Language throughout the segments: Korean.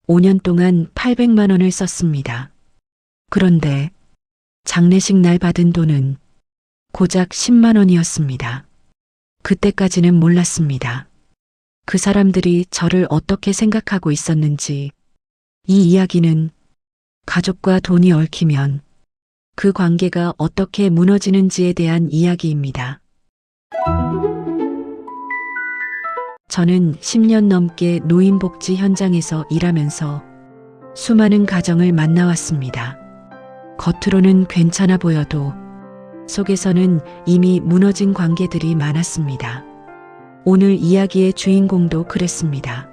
5년 동안 800만 원을 썼습니다. 그런데 장례식 날 받은 돈은 고작 10만 원이었습니다. 그때까지는 몰랐습니다. 그 사람들이 저를 어떻게 생각하고 있었는지. 이 이야기는 가족과 돈이 얽히면 그 관계가 어떻게 무너지는지에 대한 이야기입니다. 저는 10년 넘게 노인복지 현장에서 일하면서 수많은 가정을 만나왔습니다. 겉으로는 괜찮아 보여도 속에서는 이미 무너진 관계들이 많았습니다. 오늘 이야기의 주인공도 그랬습니다.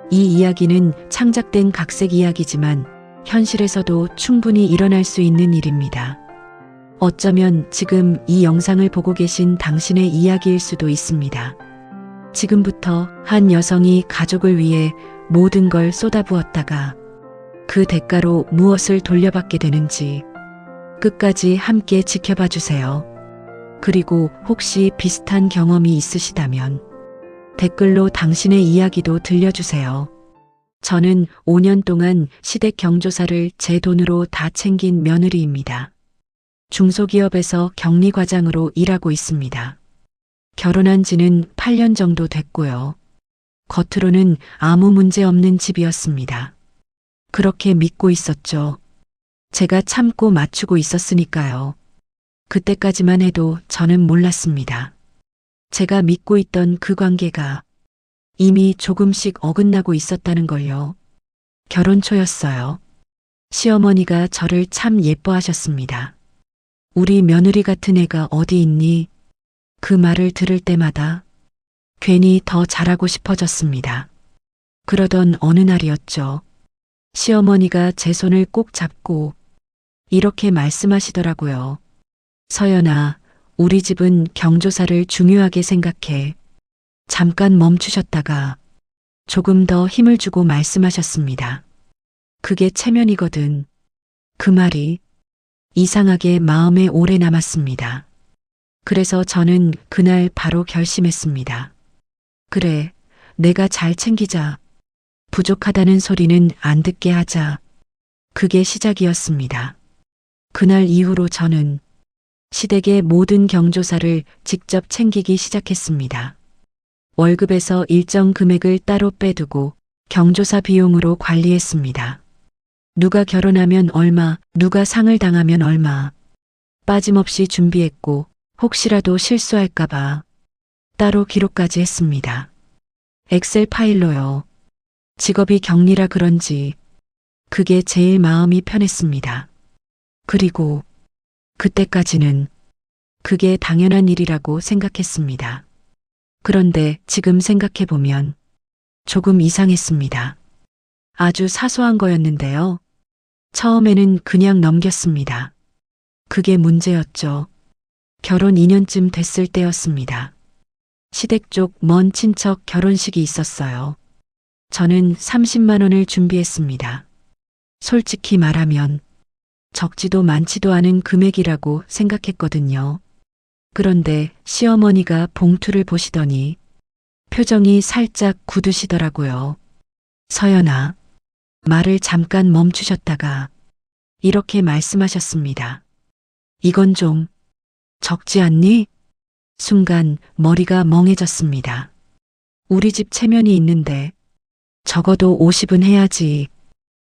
이 이야기는 창작된 각색 이야기지만 현실에서도 충분히 일어날 수 있는 일입니다. 어쩌면 지금 이 영상을 보고 계신 당신의 이야기일 수도 있습니다. 지금부터 한 여성이 가족을 위해 모든 걸 쏟아부었다가 그 대가로 무엇을 돌려받게 되는지 끝까지 함께 지켜봐 주세요. 그리고 혹시 비슷한 경험이 있으시다면 댓글로 당신의 이야기도 들려주세요. 저는 5년 동안 시댁 경조사를 제 돈으로 다 챙긴 며느리입니다. 중소기업에서 격리과장으로 일하고 있습니다. 결혼한 지는 8년 정도 됐고요. 겉으로는 아무 문제 없는 집이었습니다. 그렇게 믿고 있었죠. 제가 참고 맞추고 있었으니까요. 그때까지만 해도 저는 몰랐습니다. 제가 믿고 있던 그 관계가 이미 조금씩 어긋나고 있었다는 걸요. 결혼 초였어요. 시어머니가 저를 참 예뻐하셨습니다. 우리 며느리 같은 애가 어디 있니? 그 말을 들을 때마다 괜히 더 잘하고 싶어졌습니다. 그러던 어느 날이었죠. 시어머니가 제 손을 꼭 잡고 이렇게 말씀하시더라고요. 서연아, 우리 집은 경조사를 중요하게 생각해. 잠깐 멈추셨다가 조금 더 힘을 주고 말씀하셨습니다. 그게 체면이거든. 그 말이 이상하게 마음에 오래 남았습니다. 그래서 저는 그날 바로 결심했습니다. 그래, 내가 잘 챙기자. 부족하다는 소리는 안 듣게 하자. 그게 시작이었습니다. 그날 이후로 저는 시댁의 모든 경조사를 직접 챙기기 시작했습니다. 월급에서 일정 금액을 따로 빼두고 경조사 비용으로 관리했습니다. 누가 결혼하면 얼마, 누가 상을 당하면 얼마. 빠짐없이 준비했고 혹시라도 실수할까봐 따로 기록까지 했습니다. 엑셀 파일로요. 직업이 격리라 그런지 그게 제일 마음이 편했습니다. 그리고 그때까지는 그게 당연한 일이라고 생각했습니다. 그런데 지금 생각해보면 조금 이상했습니다. 아주 사소한 거였는데요. 처음에는 그냥 넘겼습니다. 그게 문제였죠. 결혼 2년쯤 됐을 때였습니다. 시댁 쪽 먼 친척 결혼식이 있었어요. 저는 30만 원을 준비했습니다. 솔직히 말하면 적지도 많지도 않은 금액이라고 생각했거든요. 그런데 시어머니가 봉투를 보시더니 표정이 살짝 굳으시더라고요. 서연아, 말을 잠깐 멈추셨다가 이렇게 말씀하셨습니다. 이건 좀 적지 않니? 순간 머리가 멍해졌습니다. 우리 집 체면이 있는데 적어도 50은 해야지.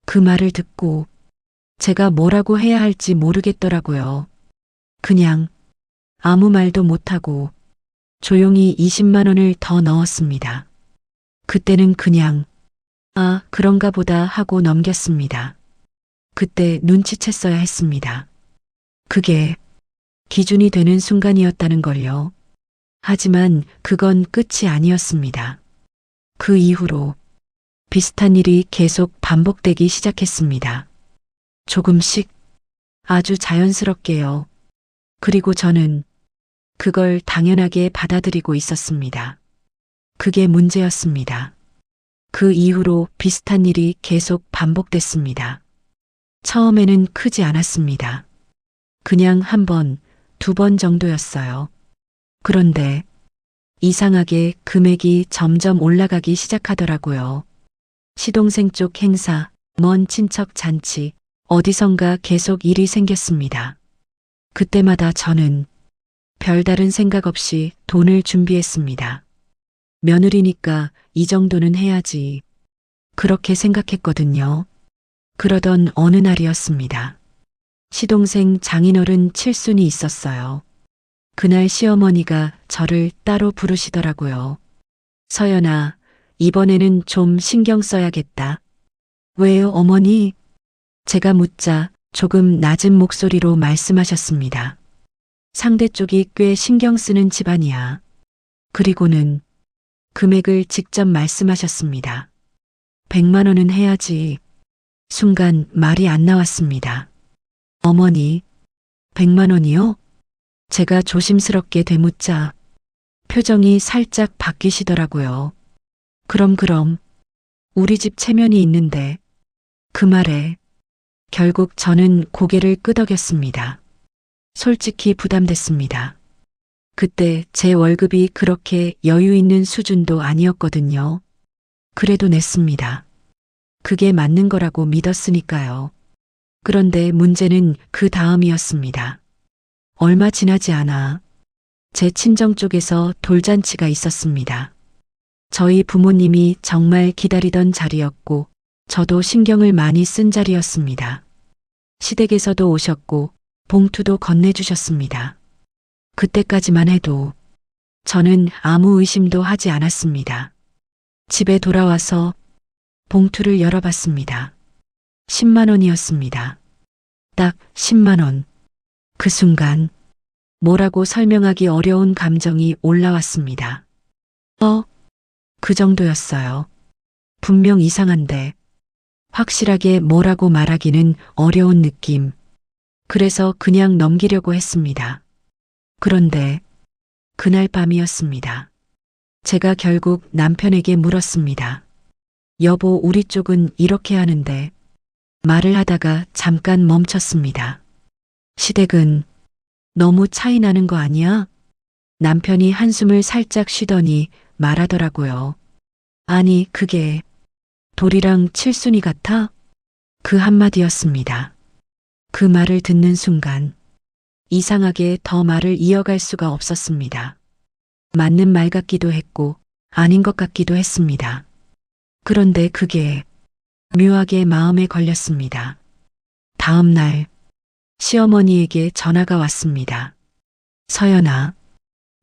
그 말을 듣고 제가 뭐라고 해야 할지 모르겠더라고요. 그냥 아무 말도 못하고 조용히 20만 원을 더 넣었습니다. 그때는 그냥 아, 그런가 보다 하고 넘겼습니다. 그때 눈치챘어야 했습니다. 그게 기준이 되는 순간이었다는 걸요. 하지만 그건 끝이 아니었습니다. 그 이후로 비슷한 일이 계속 반복되기 시작했습니다. 조금씩 아주 자연스럽게요. 그리고 저는 그걸 당연하게 받아들이고 있었습니다. 그게 문제였습니다. 그 이후로 비슷한 일이 계속 반복됐습니다. 처음에는 크지 않았습니다. 그냥 한 번, 두 번 정도였어요. 그런데 이상하게 금액이 점점 올라가기 시작하더라고요. 시동생 쪽 행사, 먼 친척 잔치, 어디선가 계속 일이 생겼습니다. 그때마다 저는 별다른 생각 없이 돈을 준비했습니다. 며느리니까 이 정도는 해야지. 그렇게 생각했거든요. 그러던 어느 날이었습니다. 시동생 장인어른 칠순이 있었어요. 그날 시어머니가 저를 따로 부르시더라고요. 서연아, 이번에는 좀 신경 써야겠다. 왜요, 어머니? 제가 묻자 조금 낮은 목소리로 말씀하셨습니다. 상대 쪽이 꽤 신경 쓰는 집안이야. 그리고는 금액을 직접 말씀하셨습니다. 100만 원은 해야지. 순간 말이 안 나왔습니다. 어머니, 100만 원이요? 제가 조심스럽게 되묻자 표정이 살짝 바뀌시더라고요. 그럼 우리 집 체면이 있는데. 그 말에 결국 저는 고개를 끄덕였습니다. 솔직히 부담됐습니다. 그때 제 월급이 그렇게 여유 있는 수준도 아니었거든요. 그래도 냈습니다. 그게 맞는 거라고 믿었으니까요. 그런데 문제는 그 다음이었습니다. 얼마 지나지 않아 제 친정 쪽에서 돌잔치가 있었습니다. 저희 부모님이 정말 기다리던 자리였고 저도 신경을 많이 쓴 자리였습니다. 시댁에서도 오셨고 봉투도 건네주셨습니다. 그때까지만 해도 저는 아무 의심도 하지 않았습니다. 집에 돌아와서 봉투를 열어봤습니다. 10만 원이었습니다. 딱 10만 원. 그 순간 뭐라고 설명하기 어려운 감정이 올라왔습니다. 그 정도였어요. 분명 이상한데 확실하게 뭐라고 말하기는 어려운 느낌. 그래서 그냥 넘기려고 했습니다. 그런데 그날 밤이었습니다. 제가 결국 남편에게 물었습니다. 여보, 우리 쪽은 이렇게 하는데. 말을 하다가 잠깐 멈췄습니다. 시댁은 너무 차이 나는 거 아니야? 남편이 한숨을 살짝 쉬더니 말하더라고요. 아니, 그게 돌이랑 칠순이 같아? 그 한마디였습니다. 그 말을 듣는 순간 이상하게 더 말을 이어갈 수가 없었습니다. 맞는 말 같기도 했고 아닌 것 같기도 했습니다. 그런데 그게 묘하게 마음에 걸렸습니다. 다음 날 시어머니에게 전화가 왔습니다. 서연아,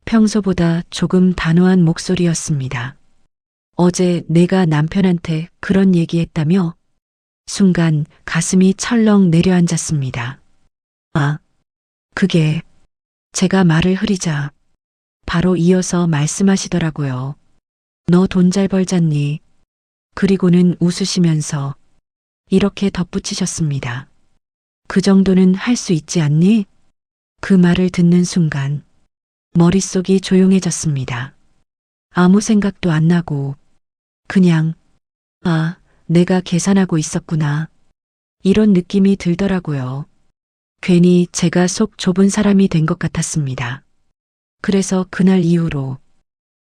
평소보다 조금 단호한 목소리였습니다. 어제 내가 남편한테 그런 얘기했다며? 순간 가슴이 철렁 내려앉았습니다. 아, 그게. 제가 말을 흐리자 바로 이어서 말씀하시더라고요. 너 돈 잘 벌잖니? 그리고는 웃으시면서 이렇게 덧붙이셨습니다. 그 정도는 할 수 있지 않니? 그 말을 듣는 순간 머릿속이 조용해졌습니다. 아무 생각도 안 나고 그냥 내가 계산하고 있었구나. 이런 느낌이 들더라고요. 괜히 제가 속 좁은 사람이 된 것 같았습니다. 그래서 그날 이후로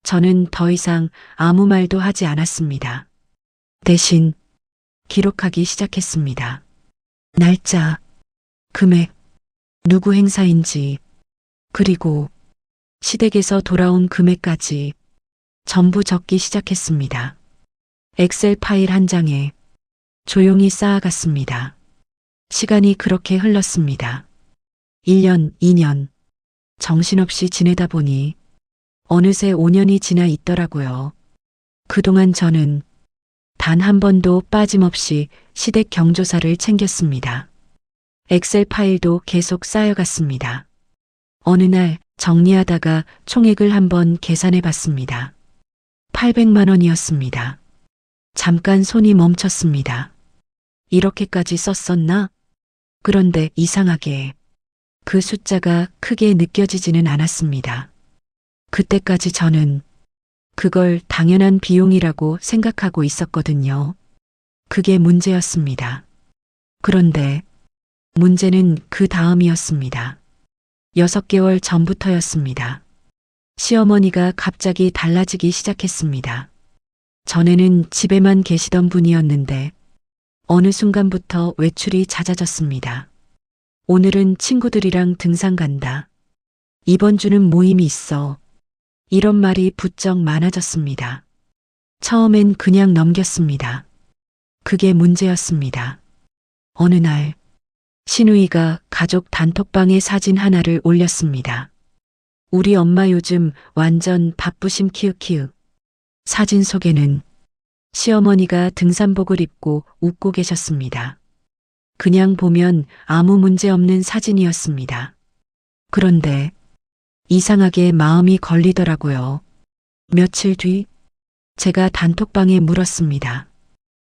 저는 더 이상 아무 말도 하지 않았습니다. 대신 기록하기 시작했습니다. 날짜, 금액, 누구 행사인지, 그리고 시댁에서 돌아온 금액까지 전부 적기 시작했습니다. 엑셀 파일 한 장에 조용히 쌓아갔습니다. 시간이 그렇게 흘렀습니다. 1년, 2년, 정신없이 지내다 보니 어느새 5년이 지나 있더라고요. 그동안 저는 단 한 번도 빠짐없이 시댁 경조사를 챙겼습니다. 엑셀 파일도 계속 쌓여갔습니다. 어느 날 정리하다가 총액을 한번 계산해 봤습니다. 800만 원이었습니다. 잠깐 손이 멈췄습니다. 이렇게까지 썼었나? 그런데 이상하게 그 숫자가 크게 느껴지지는 않았습니다. 그때까지 저는 그걸 당연한 비용이라고 생각하고 있었거든요. 그게 문제였습니다. 그런데 문제는 그 다음이었습니다. 6개월 전부터였습니다. 시어머니가 갑자기 달라지기 시작했습니다. 전에는 집에만 계시던 분이었는데 어느 순간부터 외출이 잦아졌습니다. 오늘은 친구들이랑 등산 간다. 이번 주는 모임이 있어. 이런 말이 부쩍 많아졌습니다. 처음엔 그냥 넘겼습니다. 그게 문제였습니다. 어느 날 신우이가 가족 단톡방에 사진 하나를 올렸습니다. 우리 엄마 요즘 완전 바쁘심 키읔키읔. 사진 속에는 시어머니가 등산복을 입고 웃고 계셨습니다. 그냥 보면 아무 문제 없는 사진이었습니다. 그런데 이상하게 마음이 걸리더라고요. 며칠 뒤 제가 단톡방에 물었습니다.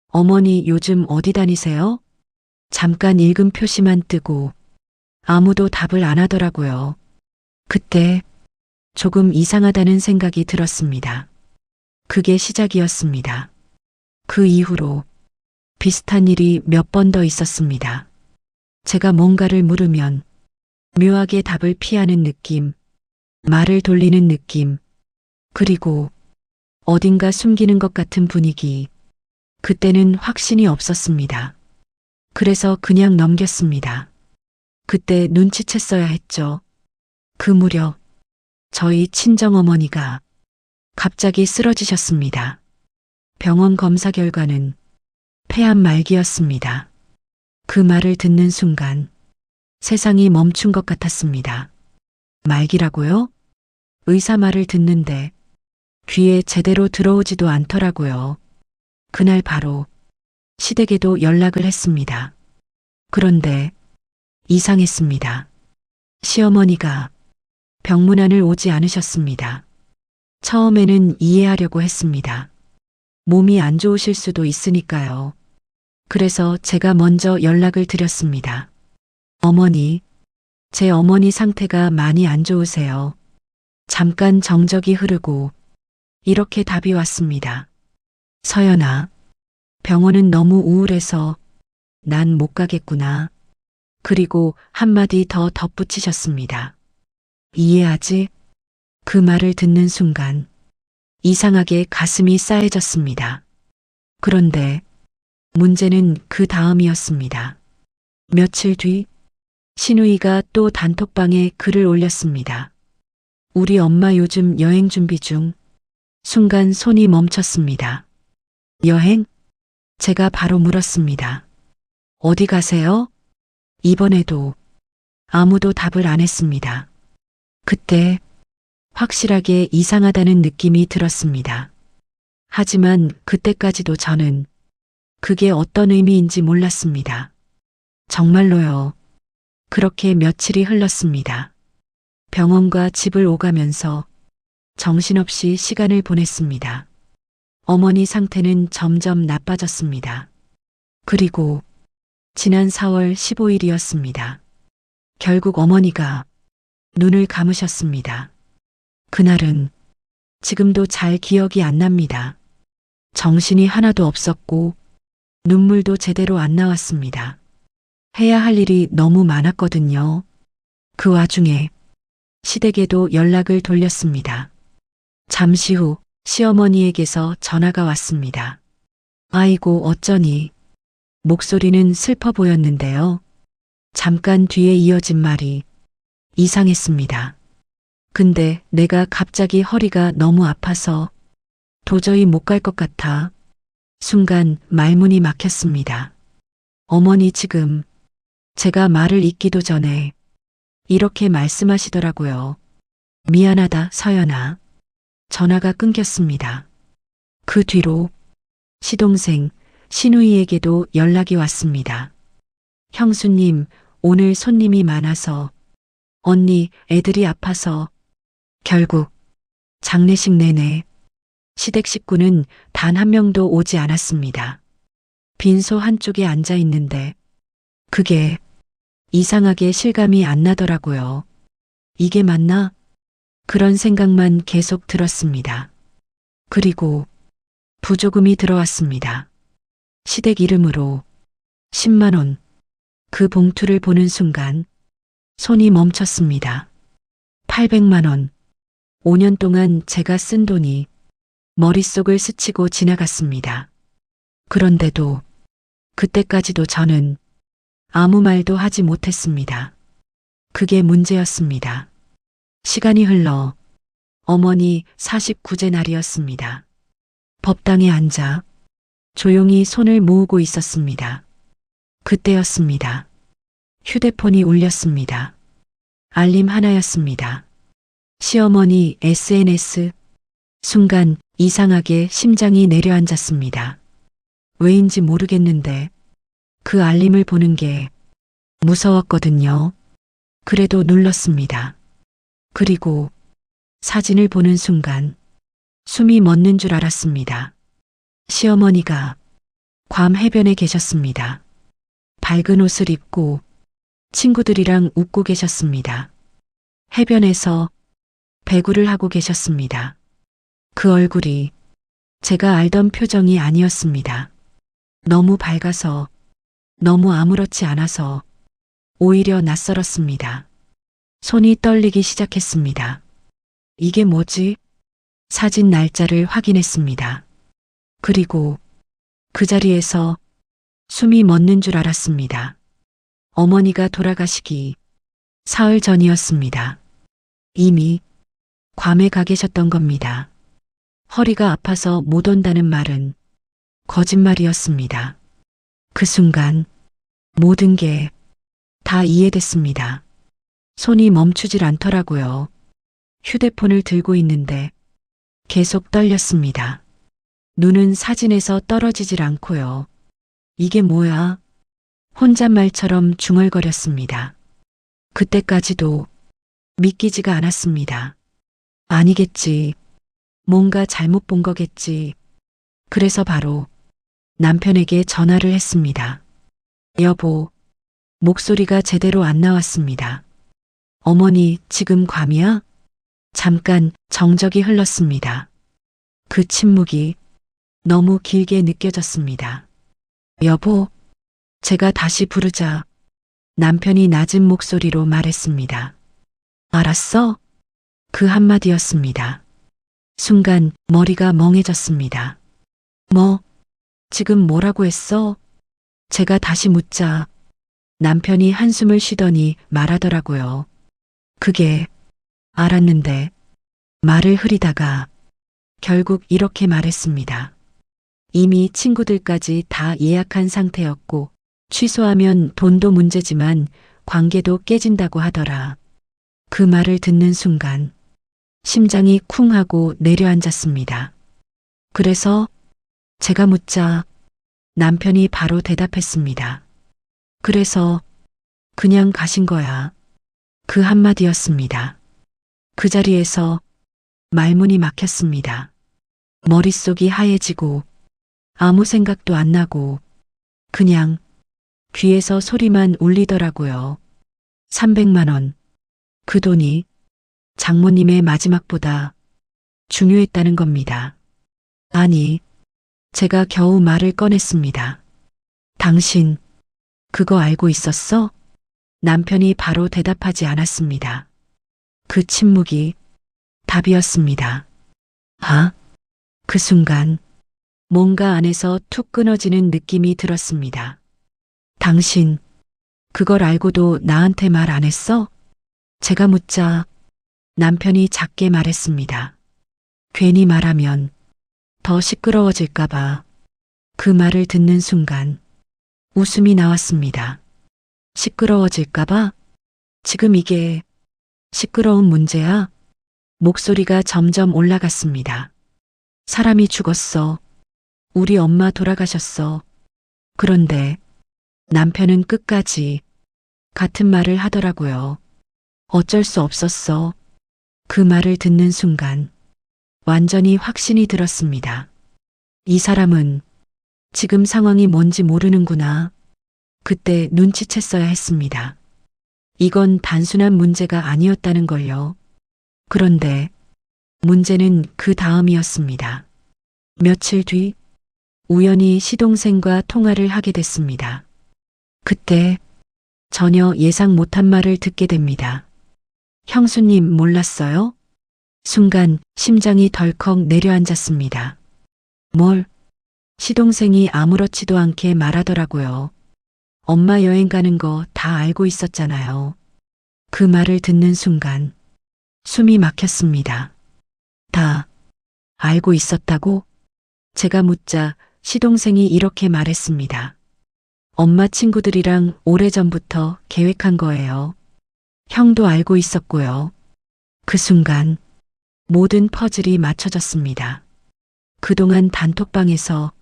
어머니 요즘 어디 다니세요? 잠깐 읽은 표시만 뜨고 아무도 답을 안 하더라고요. 그때 조금 이상하다는 생각이 들었습니다. 그게 시작이었습니다. 그 이후로 비슷한 일이 몇 번 더 있었습니다. 제가 뭔가를 물으면 묘하게 답을 피하는 느낌, 말을 돌리는 느낌, 그리고 어딘가 숨기는 것 같은 분위기. 그때는 확신이 없었습니다. 그래서 그냥 넘겼습니다. 그때 눈치챘어야 했죠. 그 무렵 저희 친정어머니가 갑자기 쓰러지셨습니다. 병원 검사 결과는 폐암 말기였습니다. 그 말을 듣는 순간 세상이 멈춘 것 같았습니다. 말기라고요? 의사 말을 듣는데 귀에 제대로 들어오지도 않더라고요. 그날 바로 시댁에도 연락을 했습니다. 그런데 이상했습니다. 시어머니가 병문안을 오지 않으셨습니다. 처음에는 이해하려고 했습니다. 몸이 안 좋으실 수도 있으니까요. 그래서 제가 먼저 연락을 드렸습니다. 어머니, 제 어머니 상태가 많이 안 좋으세요. 잠깐 정적이 흐르고 이렇게 답이 왔습니다. 서연아, 병원은 너무 우울해서 난 못 가겠구나. 그리고 한마디 더 덧붙이셨습니다. 이해하지? 그 말을 듣는 순간 이상하게 가슴이 싸해졌습니다. 그런데 문제는 그 다음이었습니다. 며칠 뒤 신우이가 또 단톡방에 글을 올렸습니다. 우리 엄마 요즘 여행 준비 중. 순간 손이 멈췄습니다. 여행? 제가 바로 물었습니다. 어디 가세요? 이번에도 아무도 답을 안 했습니다. 그때 확실하게 이상하다는 느낌이 들었습니다. 하지만 그때까지도 저는 그게 어떤 의미인지 몰랐습니다. 정말로요. 그렇게 며칠이 흘렀습니다. 병원과 집을 오가면서 정신없이 시간을 보냈습니다. 어머니 상태는 점점 나빠졌습니다. 그리고 지난 4월 15일이었습니다. 결국 어머니가 눈을 감으셨습니다. 그날은 지금도 잘 기억이 안 납니다. 정신이 하나도 없었고 눈물도 제대로 안 나왔습니다. 해야 할 일이 너무 많았거든요. 그 와중에 시댁에도 연락을 돌렸습니다. 잠시 후 시어머니에게서 전화가 왔습니다. 아이고 어쩌니. 목소리는 슬퍼 보였는데요. 잠깐 뒤에 이어진 말이 이상했습니다. 근데 내가 갑자기 허리가 너무 아파서 도저히 못 갈 것 같아. 순간 말문이 막혔습니다. 어머니 지금 제가 말을 잇기도 전에 이렇게 말씀하시더라고요. 미안하다 서연아. 전화가 끊겼습니다. 그 뒤로 시동생 신우이에게도 연락이 왔습니다. 형수님, 오늘 손님이 많아서 언니, 애들이 아파서 결국 장례식 내내 시댁 식구는 단 한 명도 오지 않았습니다. 빈소 한쪽에 앉아 있는데 그게 이상하게 실감이 안 나더라고요. 이게 맞나? 그런 생각만 계속 들었습니다. 그리고 부조금이 들어왔습니다. 시댁 이름으로 10만 원. 그 봉투를 보는 순간 손이 멈췄습니다. 800만 원. 5년 동안 제가 쓴 돈이 머릿속을 스치고 지나갔습니다. 그런데도 그때까지도 저는 아무 말도 하지 못했습니다. 그게 문제였습니다. 시간이 흘러 어머니 49제 날이었습니다. 법당에 앉아 조용히 손을 모으고 있었습니다. 그때였습니다. 휴대폰이 울렸습니다. 알림 하나였습니다. 시어머니 SNS. 순간 이상하게 심장이 내려앉았습니다. 왜인지 모르겠는데 그 알림을 보는 게 무서웠거든요. 그래도 눌렀습니다. 그리고 사진을 보는 순간 숨이 멎는 줄 알았습니다. 시어머니가 괌 해변에 계셨습니다. 밝은 옷을 입고 친구들이랑 웃고 계셨습니다. 해변에서 배구를 하고 계셨습니다. 그 얼굴이 제가 알던 표정이 아니었습니다. 너무 밝아서, 너무 아무렇지 않아서 오히려 낯설었습니다. 손이 떨리기 시작했습니다. 이게 뭐지? 사진 날짜를 확인했습니다. 그리고 그 자리에서 숨이 멎는 줄 알았습니다. 어머니가 돌아가시기 사흘 전이었습니다. 이미 괌에 가 계셨던 겁니다. 허리가 아파서 못 온다는 말은 거짓말이었습니다. 그 순간 모든 게 다 이해됐습니다. 손이 멈추질 않더라고요. 휴대폰을 들고 있는데 계속 떨렸습니다. 눈은 사진에서 떨어지질 않고요. 이게 뭐야? 혼잣말처럼 중얼거렸습니다. 그때까지도 믿기지가 않았습니다. 아니겠지. 뭔가 잘못 본 거겠지. 그래서 바로 남편에게 전화를 했습니다. 여보, 목소리가 제대로 안 나왔습니다. 어머니, 지금 괌이야? 잠깐 정적이 흘렀습니다. 그 침묵이 너무 길게 느껴졌습니다. 여보, 제가 다시 부르자 남편이 낮은 목소리로 말했습니다. 알았어? 그 한마디였습니다. 순간 머리가 멍해졌습니다. 뭐, 지금 뭐라고 했어? 제가 다시 묻자 남편이 한숨을 쉬더니 말하더라고요. 그게 알았는데 말을 흐리다가 결국 이렇게 말했습니다. 이미 친구들까지 다 예약한 상태였고 취소하면 돈도 문제지만 관계도 깨진다고 하더라. 그 말을 듣는 순간 심장이 쿵 하고 내려앉았습니다. 그래서 제가 묻자 남편이 바로 대답했습니다. 그래서 그냥 가신 거야. 그 한마디였습니다. 그 자리에서 말문이 막혔습니다. 머릿속이 하얘지고 아무 생각도 안 나고 그냥 귀에서 소리만 울리더라고요. 300만 원. 그 돈이 장모님의 마지막보다 중요했다는 겁니다. 아니, 제가 겨우 말을 꺼냈습니다. 당신, 그거 알고 있었어? 남편이 바로 대답하지 않았습니다. 그 침묵이 답이었습니다. 아? 그 순간 뭔가 안에서 툭 끊어지는 느낌이 들었습니다. 당신, 그걸 알고도 나한테 말 안 했어? 제가 묻자 남편이 작게 말했습니다. 괜히 말하면 더 시끄러워질까봐. 그 말을 듣는 순간 웃음이 나왔습니다. 시끄러워질까봐? 지금 이게 시끄러운 문제야? 목소리가 점점 올라갔습니다. 사람이 죽었어. 우리 엄마 돌아가셨어. 그런데 남편은 끝까지 같은 말을 하더라고요. 어쩔 수 없었어. 그 말을 듣는 순간 완전히 확신이 들었습니다. 이 사람은 지금 상황이 뭔지 모르는구나. 그때 눈치챘어야 했습니다. 이건 단순한 문제가 아니었다는 걸요. 그런데 문제는 그 다음이었습니다. 며칠 뒤 우연히 시동생과 통화를 하게 됐습니다. 그때 전혀 예상 못한 말을 듣게 됩니다. 형수님 몰랐어요? 순간 심장이 덜컥 내려앉았습니다. 뭘? 시동생이 아무렇지도 않게 말하더라고요. 엄마 여행 가는 거 다 알고 있었잖아요. 그 말을 듣는 순간 숨이 막혔습니다. 다 알고 있었다고? 제가 묻자 시동생이 이렇게 말했습니다. 엄마 친구들이랑 오래전부터 계획한 거예요. 형도 알고 있었고요. 그 순간 모든 퍼즐이 맞춰졌습니다. 그동안 단톡방에서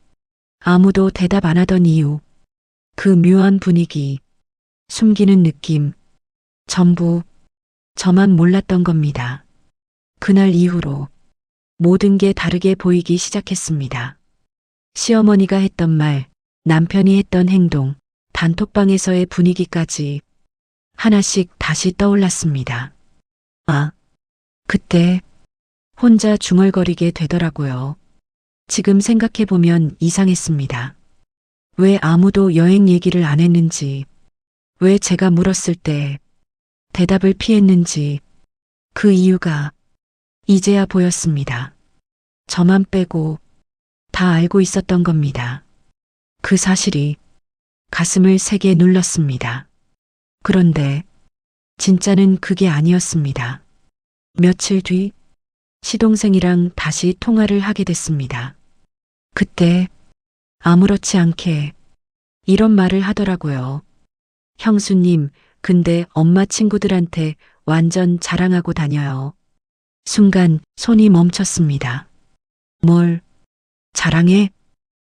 아무도 대답 안 하던 이유, 그 묘한 분위기, 숨기는 느낌, 전부 저만 몰랐던 겁니다. 그날 이후로 모든 게 다르게 보이기 시작했습니다. 시어머니가 했던 말, 남편이 했던 행동, 단톡방에서의 분위기까지 하나씩 다시 떠올랐습니다. 아, 그때 혼자 중얼거리게 되더라고요. 지금 생각해보면 이상했습니다. 왜 아무도 여행 얘기를 안 했는지, 왜 제가 물었을 때 대답을 피했는지, 그 이유가 이제야 보였습니다. 저만 빼고 다 알고 있었던 겁니다. 그 사실이 가슴을 세게 눌렀습니다. 그런데 진짜는 그게 아니었습니다. 며칠 뒤 시동생이랑 다시 통화를 하게 됐습니다. 그때 아무렇지 않게 이런 말을 하더라고요. 형수님, 근데 엄마 친구들한테 완전 자랑하고 다녀요. 순간 손이 멈췄습니다. 뭘 자랑해?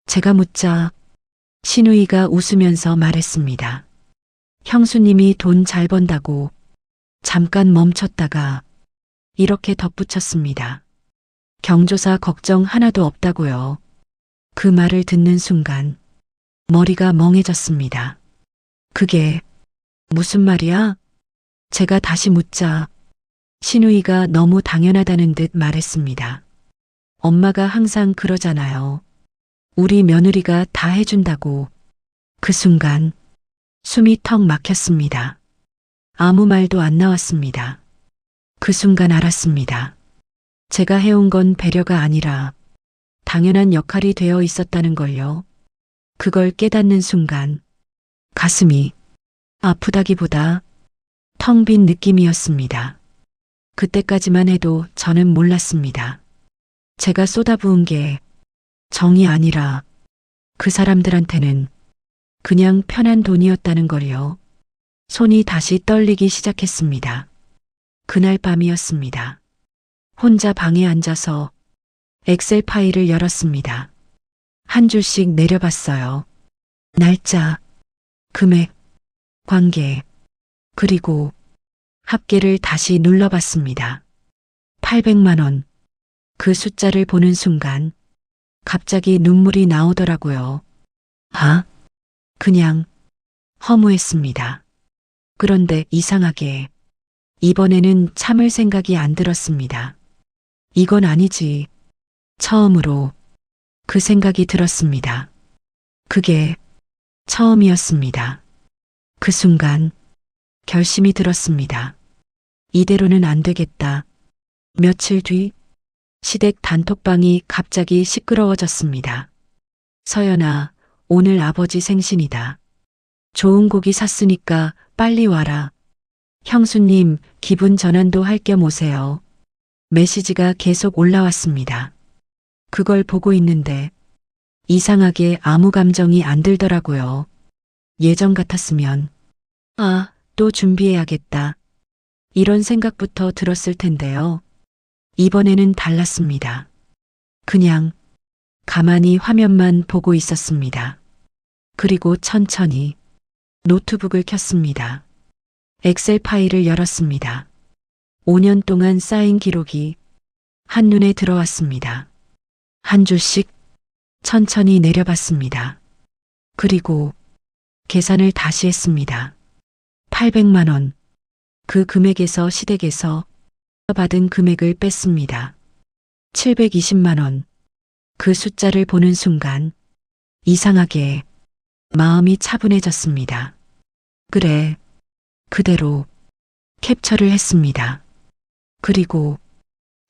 제가 묻자 신우이가 웃으면서 말했습니다. 형수님이 돈 잘 번다고. 잠깐 멈췄다가 이렇게 덧붙였습니다. 경조사 걱정 하나도 없다고요. 그 말을 듣는 순간 머리가 멍해졌습니다. 그게 무슨 말이야? 제가 다시 묻자 신우이가 너무 당연하다는 듯 말했습니다. 엄마가 항상 그러잖아요. 우리 며느리가 다 해준다고. 그 순간 숨이 턱 막혔습니다. 아무 말도 안 나왔습니다. 그 순간 알았습니다. 제가 해온 건 배려가 아니라 당연한 역할이 되어 있었다는 걸요. 그걸 깨닫는 순간 가슴이 아프다기보다 텅 빈 느낌이었습니다. 그때까지만 해도 저는 몰랐습니다. 제가 쏟아부은 게 정이 아니라 그 사람들한테는 그냥 편한 돈이었다는 걸요. 손이 다시 떨리기 시작했습니다. 그날 밤이었습니다. 혼자 방에 앉아서 엑셀 파일을 열었습니다. 한 줄씩 내려봤어요. 날짜, 금액, 관계, 그리고 합계를 다시 눌러봤습니다. 800만 원. 그 숫자를 보는 순간 갑자기 눈물이 나오더라고요. 그냥 허무했습니다. 그런데 이상하게 이번에는 참을 생각이 안 들었습니다. 이건 아니지. 처음으로 그 생각이 들었습니다. 그게 처음이었습니다. 그 순간 결심이 들었습니다. 이대로는 안 되겠다. 며칠 뒤 시댁 단톡방이 갑자기 시끄러워졌습니다. 서연아, 오늘 아버지 생신이다. 좋은 고기 샀으니까 빨리 와라. 형수님, 기분 전환도 할 겸 오세요. 메시지가 계속 올라왔습니다. 그걸 보고 있는데 이상하게 아무 감정이 안 들더라고요. 예전 같았으면 또 준비해야겠다. 이런 생각부터 들었을 텐데요. 이번에는 달랐습니다. 그냥 가만히 화면만 보고 있었습니다. 그리고 천천히 노트북을 켰습니다. 엑셀 파일을 열었습니다. 5년 동안 쌓인 기록이 한눈에 들어왔습니다. 한 줄씩 천천히 내려봤습니다. 그리고 계산을 다시 했습니다. 800만 원. 그 금액에서 시댁에서 받은 금액을 뺐습니다. 720만 원. 그 숫자를 보는 순간 이상하게 마음이 차분해졌습니다. 그래, 그대로 캡처를 했습니다. 그리고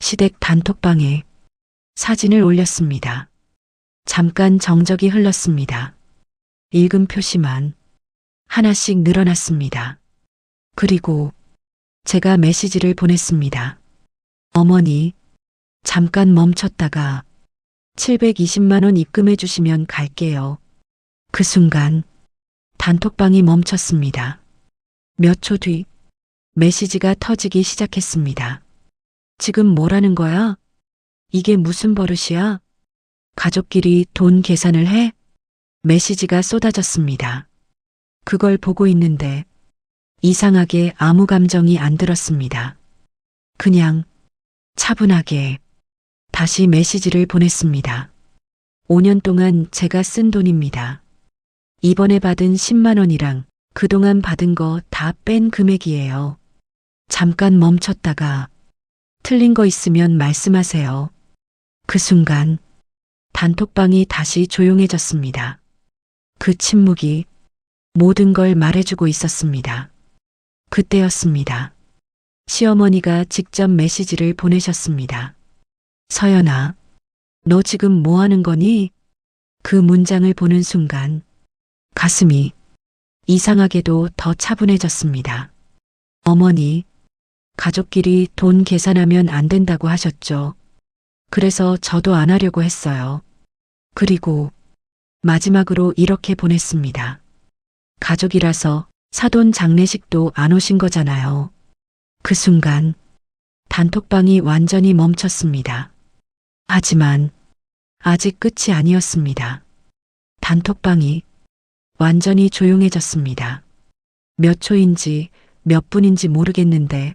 시댁 단톡방에 사진을 올렸습니다. 잠깐 정적이 흘렀습니다. 읽음 표시만 하나씩 늘어났습니다. 그리고 제가 메시지를 보냈습니다. 어머니, 잠깐 멈췄다가 720만 원 입금해 주시면 갈게요. 그 순간 단톡방이 멈췄습니다. 몇 초 뒤 메시지가 터지기 시작했습니다. 지금 뭐라는 거야? 이게 무슨 버릇이야? 가족끼리 돈 계산을 해? 메시지가 쏟아졌습니다. 그걸 보고 있는데 이상하게 아무 감정이 안 들었습니다. 그냥 차분하게 다시 메시지를 보냈습니다. 5년 동안 제가 쓴 돈입니다. 이번에 받은 10만 원이랑 그동안 받은 거 다 뺀 금액이에요. 잠깐 멈췄다가 틀린 거 있으면 말씀하세요. 그 순간 단톡방이 다시 조용해졌습니다. 그 침묵이 모든 걸 말해주고 있었습니다. 그때였습니다. 시어머니가 직접 메시지를 보내셨습니다. 서연아, 너 지금 뭐 하는 거니? 그 문장을 보는 순간 가슴이 이상하게도 더 차분해졌습니다. 어머니, 가족끼리 돈 계산하면 안 된다고 하셨죠. 그래서 저도 안 하려고 했어요. 그리고 마지막으로 이렇게 보냈습니다. 가족이라서 사돈 장례식도 안 오신 거잖아요. 그 순간 단톡방이 완전히 멈췄습니다. 하지만 아직 끝이 아니었습니다. 단톡방이 완전히 조용해졌습니다. 몇 초인지 몇 분인지 모르겠는데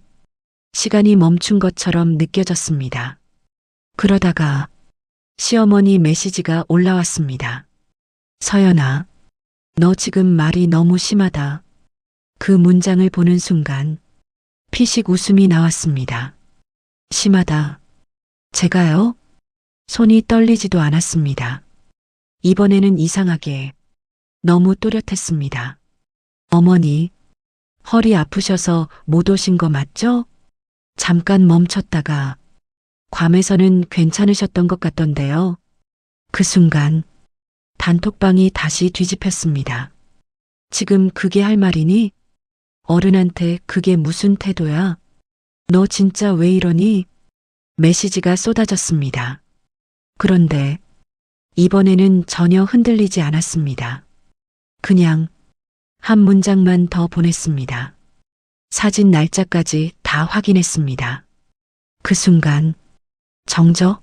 시간이 멈춘 것처럼 느껴졌습니다. 그러다가 시어머니 메시지가 올라왔습니다. 서연아, 너 지금 말이 너무 심하다. 그 문장을 보는 순간 피식 웃음이 나왔습니다. 심하다. 제가요? 손이 떨리지도 않았습니다. 이번에는 이상하게 너무 또렷했습니다. 어머니, 허리 아프셔서 못 오신 거 맞죠? 잠깐 멈췄다가 괌에서는 괜찮으셨던 것 같던데요. 그 순간 단톡방이 다시 뒤집혔습니다. 지금 그게 할 말이니? 어른한테 그게 무슨 태도야? 너 진짜 왜 이러니? 메시지가 쏟아졌습니다. 그런데 이번에는 전혀 흔들리지 않았습니다. 그냥 한 문장만 더 보냈습니다. 사진 날짜까지 다 확인했습니다. 그 순간 정적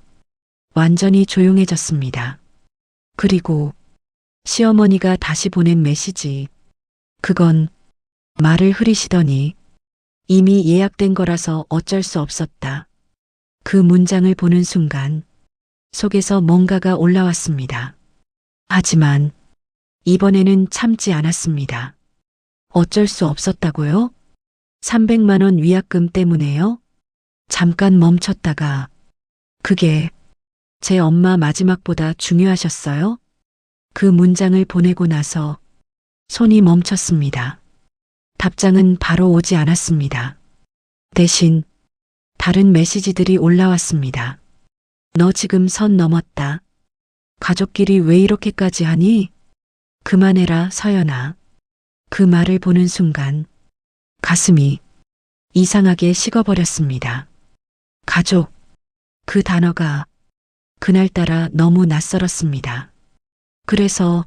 완전히 조용해졌습니다. 그리고 시어머니가 다시 보낸 메시지. 그건 말을 흐리시더니 이미 예약된 거라서 어쩔 수 없었다. 그 문장을 보는 순간 속에서 뭔가가 올라왔습니다. 하지만 이번에는 참지 않았습니다. 어쩔 수 없었다고요? 300만 원 위약금 때문에요? 잠깐 멈췄다가 그게 제 엄마 마지막보다 중요하셨어요? 그 문장을 보내고 나서 손이 멈췄습니다. 답장은 바로 오지 않았습니다. 대신 다른 메시지들이 올라왔습니다. 너 지금 선 넘었다. 가족끼리 왜 이렇게까지 하니? 그만해라, 서연아. 그 말을 보는 순간 가슴이 이상하게 식어버렸습니다. 가족, 그 단어가 그날따라 너무 낯설었습니다. 그래서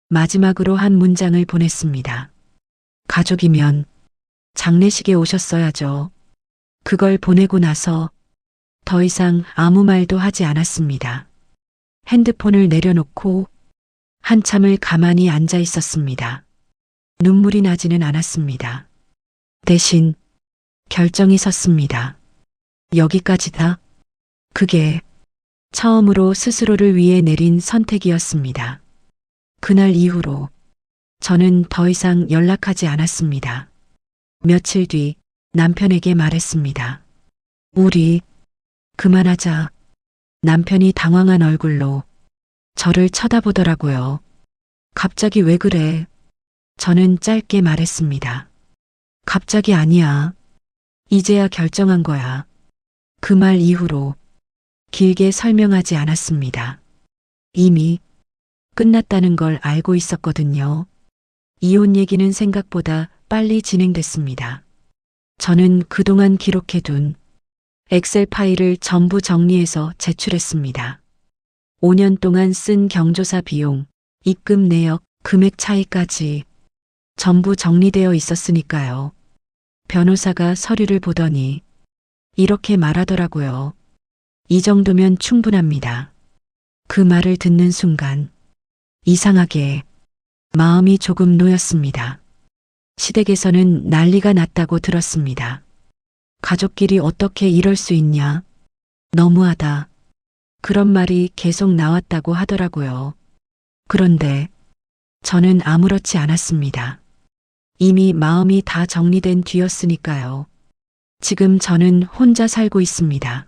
마지막으로 한 문장을 보냈습니다. 가족이면 장례식에 오셨어야죠. 그걸 보내고 나서 더 이상 아무 말도 하지 않았습니다. 핸드폰을 내려놓고 한참을 가만히 앉아 있었습니다. 눈물이 나지는 않았습니다. 대신 결정이 섰습니다. 여기까지다. 그게 처음으로 스스로를 위해 내린 선택이었습니다. 그날 이후로 저는 더 이상 연락하지 않았습니다. 며칠 뒤 남편에게 말했습니다. 우리 그만하자. 남편이 당황한 얼굴로 저를 쳐다보더라고요. 갑자기 왜 그래? 저는 짧게 말했습니다. 갑자기 아니야. 이제야 결정한 거야. 그 말 이후로 길게 설명하지 않았습니다. 이미 끝났다는 걸 알고 있었거든요. 이혼 얘기는 생각보다 빨리 진행됐습니다. 저는 그동안 기록해둔 엑셀 파일을 전부 정리해서 제출했습니다. 5년 동안 쓴 경조사 비용, 입금 내역, 금액 차이까지 전부 정리되어 있었으니까요. 변호사가 서류를 보더니 이렇게 말하더라고요. 이 정도면 충분합니다. 그 말을 듣는 순간 이상하게 마음이 조금 놓였습니다. 시댁에서는 난리가 났다고 들었습니다. 가족끼리 어떻게 이럴 수 있냐? 너무하다. 그런 말이 계속 나왔다고 하더라고요. 그런데 저는 아무렇지 않았습니다. 이미 마음이 다 정리된 뒤였으니까요. 지금 저는 혼자 살고 있습니다.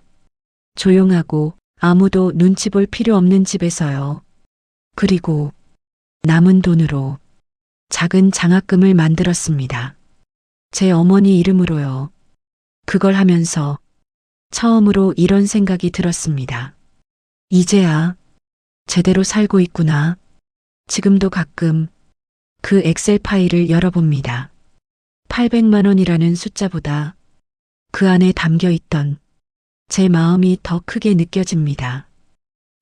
조용하고 아무도 눈치 볼 필요 없는 집에서요. 그리고 남은 돈으로 작은 장학금을 만들었습니다. 제 어머니 이름으로요. 그걸 하면서 처음으로 이런 생각이 들었습니다. 이제야 제대로 살고 있구나. 지금도 가끔 그 엑셀 파일을 열어봅니다. 800만 원이라는 숫자보다 그 안에 담겨 있던 제 마음이 더 크게 느껴집니다.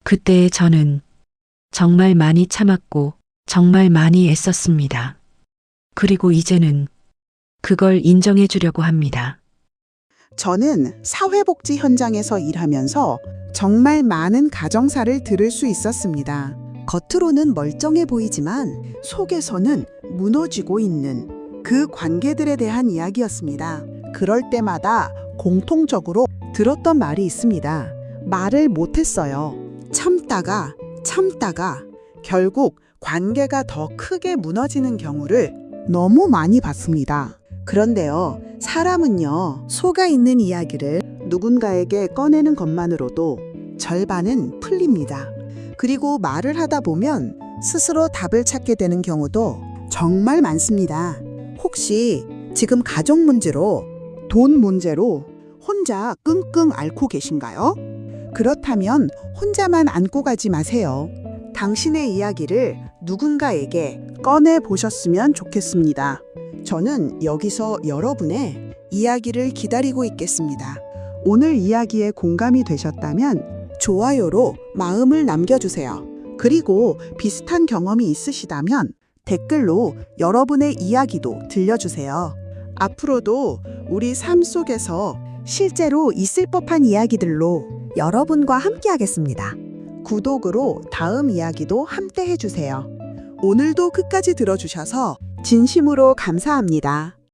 그때의 저는 정말 많이 참았고 정말 많이 애썼습니다. 그리고 이제는 그걸 인정해 주려고 합니다. 저는 사회복지 현장에서 일하면서 정말 많은 가정사를 들을 수 있었습니다. 겉으로는 멀쩡해 보이지만 속에서는 무너지고 있는 그 관계들에 대한 이야기였습니다. 그럴 때마다 공통적으로 들었던 말이 있습니다. 말을 못했어요. 참다가 결국 관계가 더 크게 무너지는 경우를 너무 많이 봤습니다. 그런데요, 사람은요, 속아 있는 이야기를 누군가에게 꺼내는 것만으로도 절반은 풀립니다. 그리고 말을 하다 보면 스스로 답을 찾게 되는 경우도 정말 많습니다. 혹시 지금 가족 문제로, 돈 문제로 혼자 끙끙 앓고 계신가요? 그렇다면 혼자만 안고 가지 마세요. 당신의 이야기를 누군가에게 꺼내 보셨으면 좋겠습니다. 저는 여기서 여러분의 이야기를 기다리고 있겠습니다. 오늘 이야기에 공감이 되셨다면 좋아요로 마음을 남겨주세요. 그리고 비슷한 경험이 있으시다면 댓글로 여러분의 이야기도 들려주세요. 앞으로도 우리 삶 속에서 실제로 있을 법한 이야기들로 여러분과 함께하겠습니다. 구독으로 다음 이야기도 함께 해주세요. 오늘도 끝까지 들어주셔서 진심으로 감사합니다.